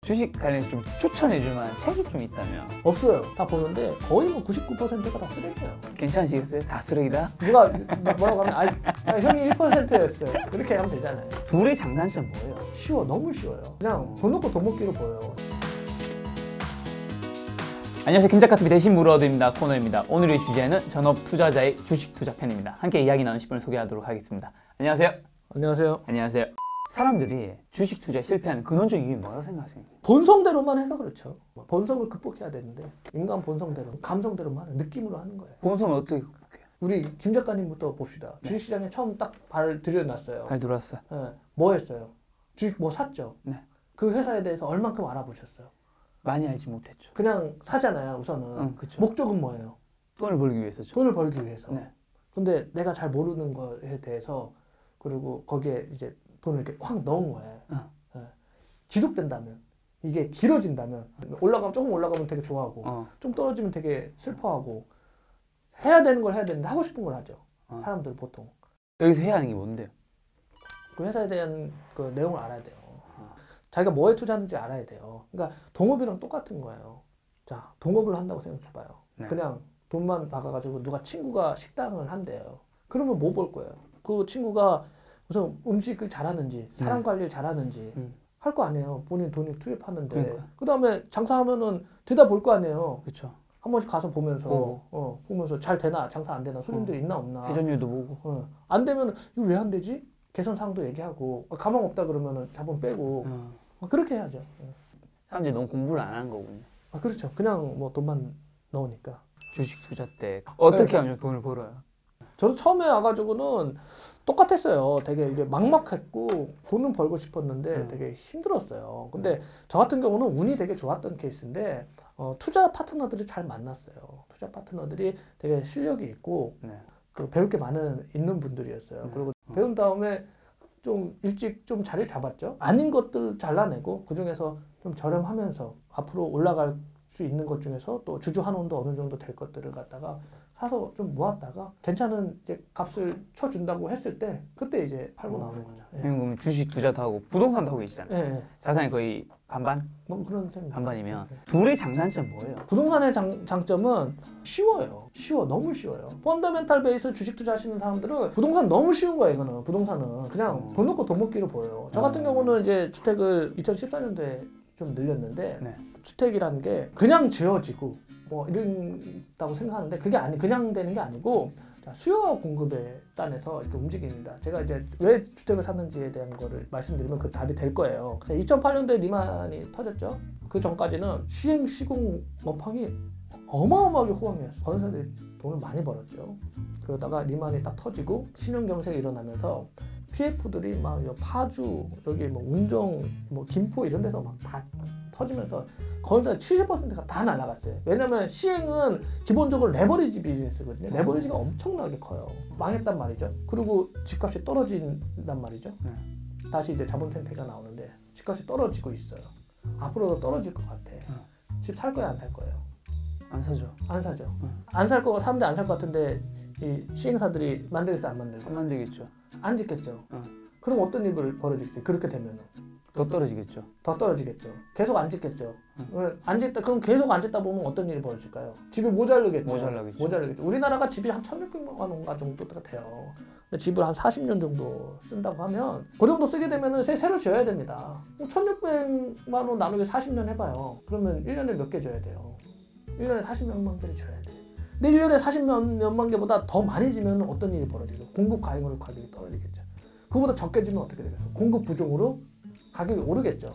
주식 관련해서 좀 추천해줄 만한 책이 좀 있다면? 없어요. 다 보는데 거의 뭐 99%가 다 쓰레기예요. 괜찮으시겠어요? 다 쓰레기다? 누가 뭐라고 하면 형이 1%였어요. 이렇게 하면 되잖아요. 둘의 장단점 뭐예요? 쉬워. 너무 쉬워요. 그냥 돈 놓고 돈 먹기로 보여요. 안녕하세요. 김작가TV 대신 물어드립니다 코너입니다. 오늘의 주제는 전업 투자자의 주식 투자 편입니다. 함께 이야기 나눈 10분을 소개하도록 하겠습니다. 안녕하세요. 안녕하세요. 안녕하세요. 사람들이 주식 투자에 실패하는 근원적인 이유는 뭐라고 생각하세요? 본성대로만 해서 그렇죠. 본성을 극복해야 되는데 인간 본성대로, 감성대로만 하는, 느낌으로 하는 거예요. 본성을 어떻게 극복해요? 우리 김 작가님부터 봅시다. 네. 주식시장에 처음 딱 발 들여놨어요. 발 들어왔어요. 네. 뭐 했어요? 주식 뭐 샀죠? 네. 그 회사에 대해서 얼만큼 알아보셨어요? 많이 알지 못했죠. 그냥 사잖아요, 우선은. 그쵸. 목적은 뭐예요? 돈을 벌기 위해서죠. 돈을 벌기 위해서. 네. 근데 내가 잘 모르는 거에 대해서 그리고 거기에 이제 돈을 이렇게 확 넣은 거예요. 네. 지속된다면, 이게 길어진다면, 조금 올라가면 되게 좋아하고, 좀 떨어지면 되게 슬퍼하고, 해야 되는 걸 해야 되는데 하고 싶은 걸 하죠. 사람들 보통. 여기서 해야 하는 게 뭔데요? 그 회사에 대한 그 내용을 알아야 돼요. 자기가 뭐에 투자하는지 알아야 돼요. 그러니까 동업이랑 똑같은 거예요. 자, 동업을 한다고 생각해봐요. 네. 그냥 돈만 박아가지고 누가 친구가 식당을 한대요. 그러면 뭐 볼 거예요? 그 친구가 우선 음식을 잘하는지, 사람 관리를 잘하는지 할 거 아니에요. 본인 돈을 투입하는데. 그 다음에 장사하면은 들여다볼 거 아니에요. 그렇죠. 한 번씩 가서 보면서, 보면서 잘 되나, 장사 안 되나, 손님들 있나 없나. 회전율도 보고. 안 되면 이거 왜 안 되지? 개선 사항도 얘기하고, 가망 없다 그러면은 자본 빼고. 그렇게 해야죠. 사람들이 너무 공부를 안 하는 거군요. 그렇죠. 그냥 뭐 돈만 넣으니까. 주식 투자 때 어떻게 하면 돈을 벌어요? 저도 처음에 와가지고는 똑같았어요. 되게 이제 막막했고 돈은 벌고 싶었는데 되게 힘들었어요. 근데 저 같은 경우는 운이 되게 좋았던 케이스인데 투자 파트너들이 잘 만났어요. 투자 파트너들이 되게 실력이 있고 그 배울 게 있는 분들이었어요. 그리고 배운 다음에 좀 일찍 좀 자리를 잡았죠. 아닌 것들 잘라내고 그 중에서 좀 저렴하면서 앞으로 올라갈 수 있는 것 중에서 또 주주 환원도 어느 정도 될 것들을 갖다가 사서 좀 모았다가 괜찮은 이제 값을 쳐준다고 했을 때 그때 이제 팔고 나오는 거죠. 그럼 주식 투자도 하고 부동산도 하고 계시잖아요. 예. 자산이 거의 반반? 뭐 그런 셈입니다. 반반이면 둘의 장단점 뭐예요? 부동산의 장점은 쉬워요. 너무 쉬워요. 펀더멘탈 베이스 주식 투자하시는 사람들은 부동산 너무 쉬운 거예요. 이거는 부동산은 그냥 돈 놓고 돈 먹기로 보여요. 저 같은 경우는 이제 주택을 2014년도에 좀 늘렸는데 주택이라는 게 그냥 지어지고 뭐 이런다고 생각하는데 그게 그냥 되는 게 아니고 수요와 공급에 따라서 이렇게 움직입니다. 제가 이제 왜 주택을 샀는지에 대한 거를 말씀드리면 그 답이 될 거예요. 2008년도에 리만이 터졌죠. 그 전까지는 시공 업황이 어마어마하게 호황이었어요. 건설사들이 돈을 많이 벌었죠. 그러다가 리만이 딱 터지고 신용경색이 일어나면서 PF들이 막 파주, 여기 뭐 운정, 뭐 김포 이런 데서 막 다 터지면서 건설 70%가 다 날아갔어요. 왜냐면 시행은 기본적으로 레버리지 비즈니스거든요. 레버리지가 엄청나게 커요. 망했단 말이죠. 그리고 집값이 떨어진단 말이죠. 다시 이제 자본 생태가 나오는데 집값이 떨어지고 있어요. 앞으로도 떨어질 것 같아. 집 살 거야, 안 살 거예요? 안 사죠. 안 사죠. 안 살 거가 사람들이 안 살 것 같은데 이 시행사들이 만들겠어, 안 만들겠어? 안 만들겠죠. 안 짓겠죠. 그럼 어떤 일이 벌어지겠어요? 그렇게 되면은. 더 떨어지겠죠. 더 떨어지겠죠. 계속 안 짓겠죠. 안 짓다, 그럼 계속 안 짓다 보면 어떤 일이 벌어질까요? 집이 모자르겠죠. 모자르겠죠. 우리나라가 집이 한 1,600만 원가 정도가 돼요. 근데 집을 한 40년 정도 쓴다고 하면 그 정도 쓰게 되면 새로 지어야 됩니다. 1,600만 원 나누기 40년 해봐요. 그러면 1년에 몇 개 줘야 돼요? 1년에 40몇만 개를 줘야 돼. 근데 1년에 40몇만 개보다 더 많이 지면 어떤 일이 벌어지죠? 공급 가격이 떨어지겠죠. 그보다 적게 지면 어떻게 되겠어? 공급 부족으로 가격이 오르겠죠.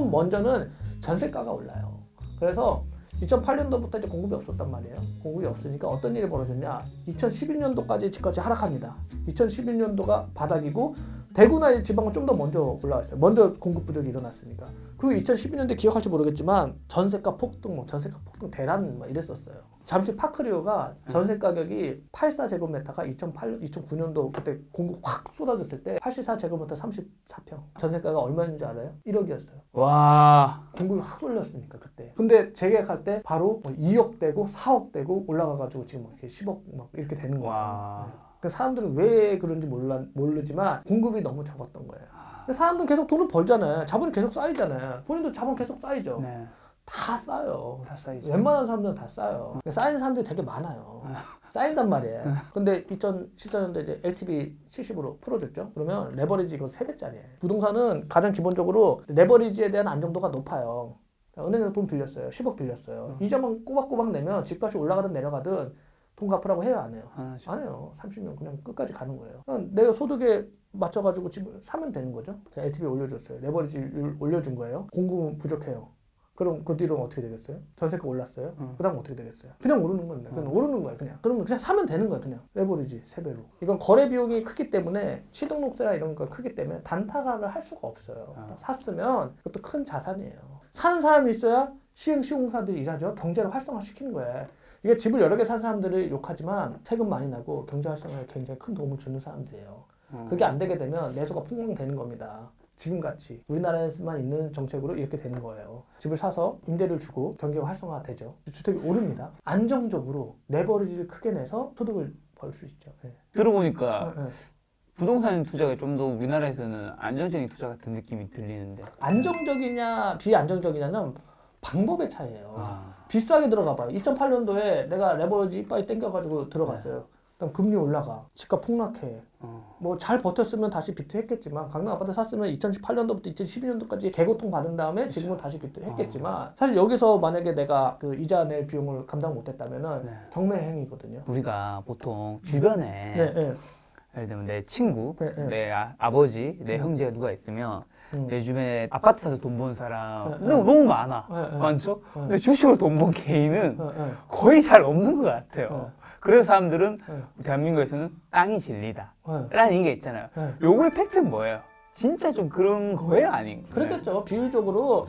먼저는 전세가가 올라요. 그래서 2008년도부터 이제 공급이 없었단 말이에요. 공급이 없으니까 어떤 일이 벌어졌냐? 2011년도까지 집값이 하락합니다. 2011년도가 바닥이고 대구나 지방은 좀 더 먼저 올라왔어요. 먼저 공급 부족이 일어났으니까. 그리고 2012년도에 기억할지 모르겠지만 전세가 폭등, 대란 막 이랬었어요. 잠시 파크리오가 전세 가격이 84제곱미터가 2009년도 그때 공급 확 쏟아졌을 때 84제곱미터 34평 전세가가 얼마인 줄 알아요? 1억이었어요. 와. 공급이 확 올렸으니까 그때. 근데 재계약할 때 바로 2억 되고 4억 되고 올라가가지고 지금 이렇게 10억 막 이렇게 되는 거예요. 그 사람들은 왜 그런지 모르지만 공급이 너무 적었던 거예요. 근데 사람들은 계속 돈을 벌잖아요. 자본이 계속 쌓이잖아요. 본인도 자본 계속 쌓이죠. 네. 다 쌓여요. 다 쌓이죠. 웬만한 사람들은 다 쌓여요. 쌓이는 사람들이 되게 많아요. 쌓인단 말이에요. 근데 2014년도에 이제 LTV 70으로 풀어줬죠. 그러면 레버리지 이거 3배짜리예요. 부동산은 가장 기본적으로 레버리지에 대한 안정도가 높아요. 은행에서 돈 빌렸어요. 10억 빌렸어요. 이자만 꼬박꼬박 내면 집값이 올라가든 내려가든 돈 갚으라고 해요, 안 해요? 안 해요. 30년 그냥 끝까지 가는 거예요. 그냥 내가 소득에 맞춰가지고 집을 사면 되는 거죠. LTV 올려줬어요. 레버리지 올려준 거예요. 공급은 부족해요. 그럼 그 뒤로는 어떻게 되겠어요? 전세가 올랐어요? 그 다음 어떻게 되겠어요? 그냥 오르는 겁니다. 그냥 오르는 거예요, 그냥. 그러면 그냥 사면 되는 거예요, 그냥. 레버리지 3배로. 이건 거래 비용이 크기 때문에 취등록세나 이런 거 크기 때문에 단타를 할 수가 없어요. 샀으면 그것도 큰 자산이에요. 사는 사람이 있어야 시행시공사들이 일하죠. 경제를 활성화시키는 거예요. 이게 집을 여러 개 산 사람들을 욕하지만 세금 많이 나고 경제 활성화에 굉장히 큰 도움을 주는 사람들이에요. 그게 안 되게 되면 내수가 폭망되는 겁니다. 지금같이 우리나라에서만 있는 정책으로 이렇게 되는 거예요. 집을 사서 임대를 주고 경기가 활성화되죠. 주택이 오릅니다. 안정적으로 레버리지를 크게 내서 소득을 벌 수 있죠. 네. 들어보니까 부동산 투자가 좀 더 우리나라에서는 안정적인 투자 같은 느낌이 들리는데 안정적이냐 비안정적이냐는 방법의 차이예요. 비싸게 들어가 봐요. 2008년도에 내가 레버리지 이빨이 땡겨가지고 들어갔어요. 그럼 금리 올라가. 집값 폭락해. 뭐 잘 버텼으면 다시 비트했겠지만 강남 아파트 샀으면 2018년도부터 2012년도까지 개고통 받은 다음에 지금은 다시 비트했겠지만 사실 여기서 만약에 내가 그 이자 낼 비용을 감당 못했다면은 경매행위거든요. 우리가 보통 주변에 예를 들면 내 친구, 내 아버지, 내 형제가 누가 있으면 내 주변에 아파트 사서 돈 번 사람 너무 많아. 많죠? 근데 주식으로 돈 번 개인은 거의 잘 없는 것 같아요. 그래서 사람들은 대한민국에서는 땅이 진리다 라는 얘기가 있잖아요. 요거의 팩트는 뭐예요? 진짜 좀 그런 거예요? 아닌가요? 그렇겠죠. 비율적으로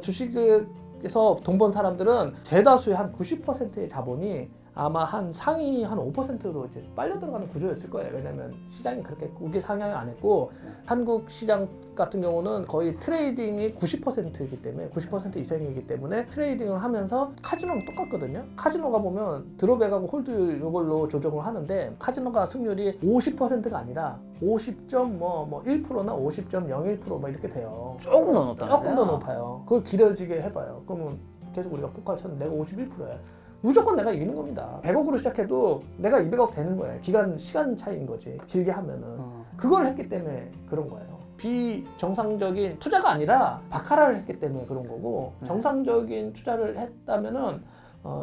주식에서 돈 번 사람들은 대다수의 한 90%의 자본이 아마 한 상위 한 5%로 이제 빨려 들어가는 구조였을 거예요. 왜냐면 시장이 그렇게 크게 상향을 안 했고 한국 시장 같은 경우는 거의 트레이딩이 90%이기 때문에 90% 이상이기 때문에 트레이딩을 하면서 카지노는 똑같거든요. 카지노가 보면 드롭백하고 홀드 이걸로 조정을 하는데 카지노가 승률이 50%가 아니라 50.1%나 50.01% 막 이렇게 돼요. 조금 더 높다. 조금 더 높아요. 그걸 길어지게 해봐요. 그러면 계속 우리가 포카를 쳤는데 내가 51%야. 무조건 내가 이기는 겁니다. 100억으로 시작해도 내가 200억 되는 거예요. 시간 차이인 거지. 길게 하면은. 그걸 했기 때문에 그런 거예요. 비정상적인 투자가 아니라 바카라를 했기 때문에 그런 거고 정상적인 투자를 했다면은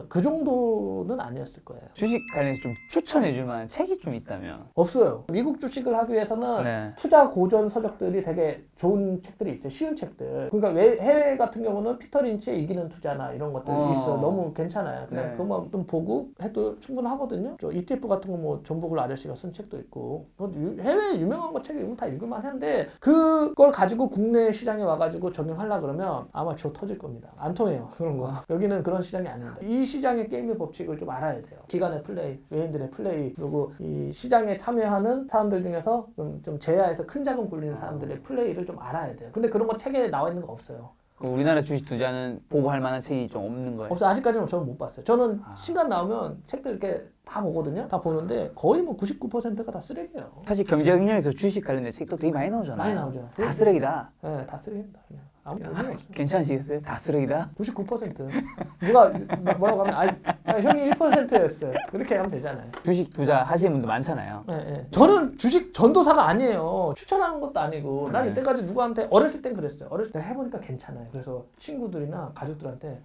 그 정도는 아니었을 거예요. 주식 관련해서 좀 추천해줄 만한 책이 좀 있다면? 없어요. 미국 주식을 하기 위해서는 투자 고전 서적들이 되게 좋은 책들이 있어요. 쉬운 책들. 그러니까 해외 같은 경우는 피터 린치의 이기는 투자나 이런 것들이 있어. 너무 괜찮아요. 그냥 그것만 좀 보고 해도 충분하거든요. ETF 같은 거 뭐 정보글 아저씨가 쓴 책도 있고 해외 유명한 거 책이 다 읽을만 한데 그걸 가지고 국내 시장에 와가지고 적용하려고 그러면 아마 쥐어 터질 겁니다. 안 통해요. 그런 거. 여기는 그런 시장이 아닙니다. 이 시장의 게임의 법칙을 좀 알아야 돼요. 기관의 플레이, 외인들의 플레이, 그리고 이 시장에 참여하는 사람들 중에서 좀 제야에서 큰 자금 굴리는 사람들의 플레이를 좀 알아야 돼요. 근데 그런 거 책에 나와 있는 거 없어요. 우리나라 주식 투자는 보고 할 만한 책이 좀 없는 거예요? 없어요. 아직까지는 저는 못 봤어요. 저는 시간 나오면 책들 이렇게 다 보거든요. 다 보는데 거의 뭐 99%가 다 쓰레기예요. 사실 경제학령에서 주식 관련된 책도 되게 많이 나오잖아요. 많이 나오죠. 다 쓰레기다. 네, 다 쓰레기입니다. 그냥. 아무 의미 없어요. 괜찮으시겠어요? 다 쓰레기다? 99%. 누가 뭐라고 하면 형이 1%였어요. 그렇게 하면 되잖아요. 주식 투자 하시는 분도 많잖아요. 네. 저는 주식 전도사가 아니에요. 추천하는 것도 아니고 난 이때까지 누구한테 어렸을 땐 그랬어요. 어렸을 때 해보니까 괜찮아요. 그래서 친구들이나 가족들한테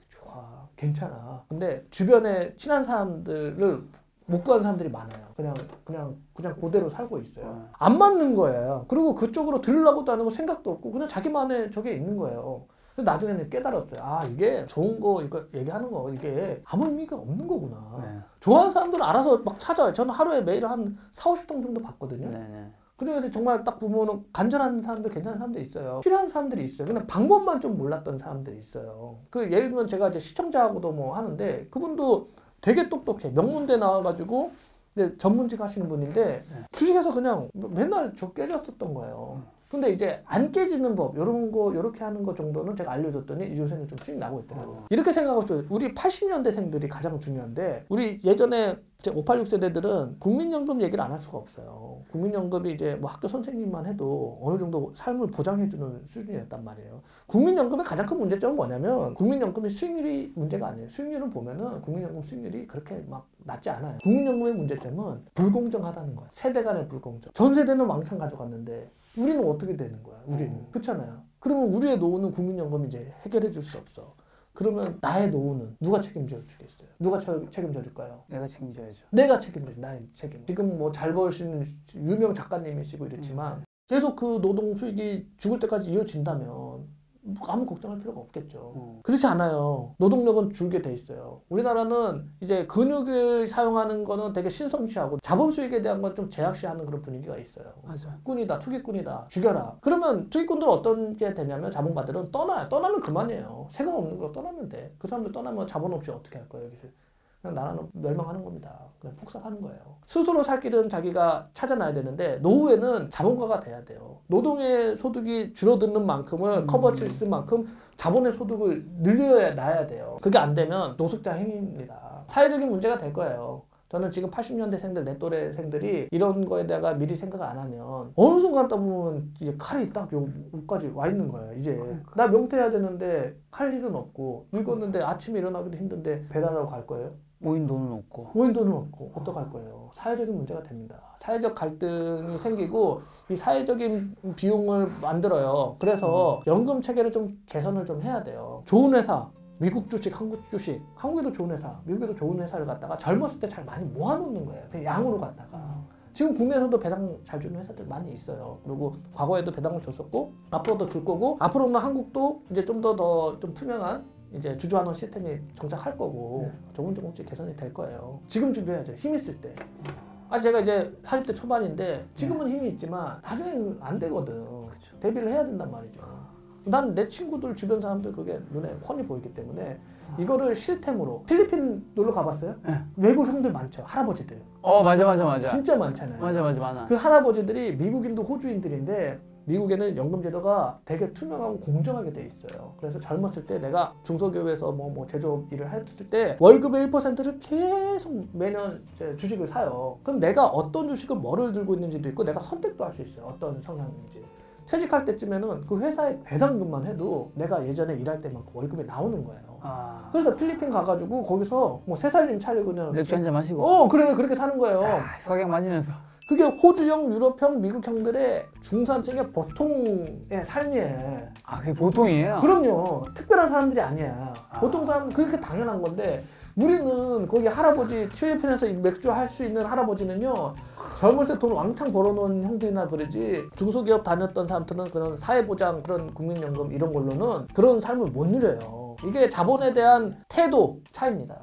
좋아, 괜찮아. 근데 주변에 친한 사람들을 못 구하는 사람들이 많아요. 그냥 그대로 살고 있어요. 안 맞는 거예요. 그리고 그쪽으로 들으려고도 안 하고 생각도 없고 그냥 자기만의 저게 있는 거예요. 근데 나중에는 깨달았어요. 아, 이게 좋은 거 이거 얘기하는 거 이게 아무 의미가 없는 거구나. 좋아하는 사람들은 알아서 막 찾아요. 저는 하루에 매일 한 40, 50통 정도 봤거든요. 그중에서 정말 딱 보면은 간절한 사람들, 괜찮은 사람들이 있어요. 필요한 사람들이 있어요. 근데 방법만 좀 몰랐던 사람들이 있어요. 예를 들면 제가 이제 시청자하고도 뭐 하는데 그분도 되게 똑똑해. 명문대 나와가지고 근데 전문직 하시는 분인데 주식에서 그냥 맨날 저 깨졌었던 거예요. 근데 이제 안 깨지는 법 이런 거 이렇게 하는 거 정도는 제가 알려줬더니 요새는 좀 수익 나고 있더라고요. 이렇게 생각하고 있어요. 우리 80년대생들이 가장 중요한데 우리 예전에 제 586 세대들은 국민연금 얘기를 안 할 수가 없어요. 국민연금이 이제 뭐 학교 선생님만 해도 어느 정도 삶을 보장해주는 수준이었단 말이에요. 국민연금의 가장 큰 문제점은 뭐냐면 국민연금의 수익률이 문제가 아니에요. 수익률은 보면은 국민연금 수익률이 그렇게 막 낮지 않아요. 국민연금의 문제점은 불공정하다는 거예요. 세대 간의 불공정. 전 세대는 왕창 가져갔는데 우리는 어떻게 되는 거야? 우리는. 그렇잖아요. 그러면 우리의 노후는 국민연금이 이제 해결해 줄 수 없어. 그러면 나의 노후는 누가 책임져 주겠어요? 누가 책임져 줄까요? 내가 책임져야죠. 내가 책임져야죠. 나의 책임. 지금 뭐 잘 버시는 유명 작가님이시고 이랬지만 계속 그 노동 수익이 죽을 때까지 이어진다면 아무 걱정할 필요가 없겠죠. 그렇지 않아요. 노동력은 줄게 돼 있어요. 우리나라는 이제 근육을 사용하는 거는 되게 신성시하고 자본 수익에 대한 건 좀 제약시하는 그런 분위기가 있어요. 맞아. 꾼이다, 투기꾼이다, 죽여라. 그러면 투기꾼들은 어떤 게 되냐면 자본가들은 떠나요. 떠나면 그만이에요. 세금 없는 거 떠나면 돼. 그 사람들 떠나면 자본 없이 어떻게 할 거예요, 여기서. 그냥 나라는 멸망하는 겁니다. 그냥 폭삭하는 거예요. 스스로 살 길은 자기가 찾아놔야 되는데 노후에는 자본가가 돼야 돼요. 노동의 소득이 줄어드는 만큼을 커버칠 수 만큼 자본의 소득을 늘려놔야 돼요. 그게 안 되면 노숙자 행위입니다. 사회적인 문제가 될 거예요. 저는 지금 80년대생들, 내 또래생들이 이런 거에 대해서 미리 생각을 안 하면 어느 순간 떠보면 이제 칼이 딱 여기까지 와 있는 거예요. 이제 나 명퇴해야 되는데 할 일은 없고 늙었는데 아침에 일어나기도 힘든데 배달하러 갈 거예요? 모인 돈은 없고. 모인 돈은 없고 어떡할 거예요? 사회적인 문제가 됩니다. 사회적 갈등이 생기고 이 사회적인 비용을 만들어요. 그래서 연금 체계를 좀 개선을 좀 해야 돼요. 좋은 회사, 미국 주식, 한국 주식, 한국에도 좋은 회사, 미국에도 좋은 회사를 갖다가 젊었을 때 잘 많이 모아놓는 거예요. 그냥 양으로 갖다가. 지금 국내에서도 배당 잘 주는 회사들 많이 있어요. 그리고 과거에도 배당을 줬었고 앞으로도 줄 거고 앞으로는 한국도 이제 좀 더 좀 투명한 이제 주주환원 시스템이 정착할 거고 조금씩 개선이 될 거예요. 지금 준비해야죠. 힘 있을 때. 제가 이제 40대 초반인데 지금은 힘이 있지만 나중에는 안 되거든. 그쵸. 대비를 해야 된단 말이죠. 난 내 친구들 주변 사람들 그게 눈에 훤히 보이기 때문에 이거를 시스템으로 필리핀 놀러 가봤어요? 네. 외국 형들 많죠. 할아버지들. 맞아. 진짜 많잖아요. 맞아 많아. 그 할아버지들이 미국인도 호주인들인데 미국에는 연금 제도가 되게 투명하고 공정하게 돼 있어요. 그래서 젊었을 때 내가 중소기업에서 뭐 제조업 일을 했을 때 월급의 1%를 계속 매년 이제 주식을 사요. 그럼 내가 어떤 주식을 뭐를 들고 있는지도 있고 내가 선택도 할 수 있어요. 어떤 성향인지. 퇴직할 때쯤에는 그 회사의 배당금만 해도 내가 예전에 일할 때만큼 월급이 나오는 거예요. 그래서 필리핀 가가지고 거기서 뭐 3살님 차리고 그냥 맥주 한잔 마시고 그래 그렇게 사는 거예요. 석양 맞으면서. 그게 호주형, 유럽형, 미국형들의 중산층의 보통의 삶이에요. 그게 보통이에요? 그럼요. 특별한 사람들이 아니야. 보통 사람은 그렇게 당연한 건데 우리는 거기 할아버지 필리핀에서 맥주 할 수 있는 할아버지는요 젊을 때 돈 왕창 벌어놓은 형들이나 그러지 중소기업 다녔던 사람들은 그런 사회보장 그런 국민연금 이런 걸로는 그런 삶을 못 누려요. 이게 자본에 대한 태도 차이입니다.